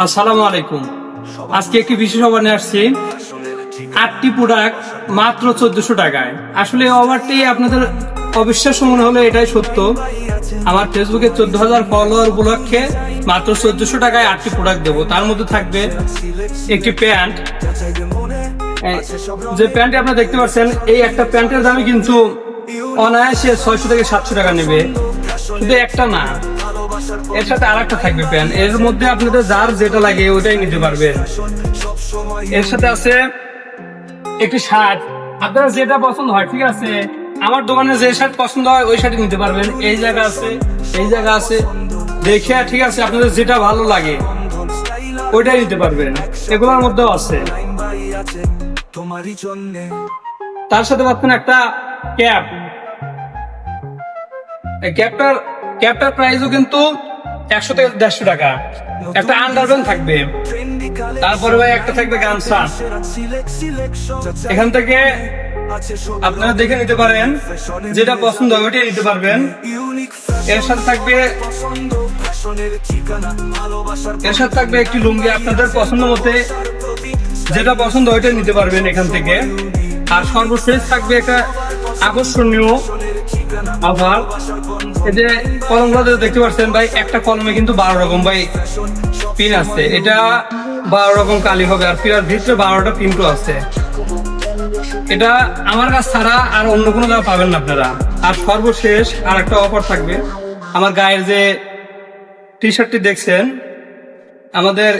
আসসালামু আলাইকুম। আজকে একটি বিশেষ অফার নিয়ে আসছি। 8টি প্রোডাক্ট মাত্র 1400 টাকায়। আসলে অফারটি আপনাদের অবিশ্বাস্য মনে হলে এটাই সত্য। আমার ফেসবুকে 14,000 ফলোয়ার উপলক্ষে মাত্র 1400 টাকায় 8টি প্রোডাক্ট দেবো। তার মধ্যে থাকবে একটি প্যান্ট। যে প্যান্টটি আপনারা দেখতে পাচ্ছেন, এই একটা প্যান্টের দামই কিন্তু অনায়াসে 600 থেকে 700 টাকা নেবে। শুধু একটা না, এর সাথে আর একটা থাকবে প্যান্ট। এর মধ্যে আপনাদের যার যেটা লাগে ওটাই নিতে পারবেন। এর সাথে আছে একটি শার্ট, আপনারা যেটা পছন্দ হয়, ঠিক আছে। আমার দোকানে যে শার্ট পছন্দ হয় ওই শার্টই নিতে পারবেন। এই জায়গা আছে, এই জায়গা আছে, দেখে ঠিক আছে আপনাদের যেটা ভালো লাগে ওইটাই নিতে পারবেন। এগুলোর মধ্যেও আছে। তার সাথে পাচ্ছেন একটা ক্যাপ। ক্যাপটার প্রাইসও কিন্তু 100 থেকে 150 টাকা। একটা আন্ডারপ্যান্ট থাকবে, তারপরে ভাই একটা থাকবে গামছা। এখান থেকে আপনারা দেখে নিতে পারেন, যেটা পছন্দ হবে ওইটাই নিতে পারবেন। এর সাথে থাকবে একটি লুঙ্গি। আপনাদের পছন্দ মতে যেটা পছন্দ ওইটাই নিতে পারবেন এখান থেকে। আর সর্বশেষ থাকবে একটা আকর্ষণীয় অফার। এই যে কলমগুলো দেখতে পাচ্ছেন ভাই, একটা কলমে কিন্তু 12 রকম ভাই পিন আছে। এটা 12 রকম কালি হবে, আর পিনার ভিতরে 12টা পিনও আছে। এটা আমার কাছ ছাড়া আর অন্য কোনো জায়গায় পাবেন না আপনারা। আর সর্বশেষ আর একটা অফার থাকবে। আমার গায়ের যে টি শার্টটি দেখছেন, আমাদের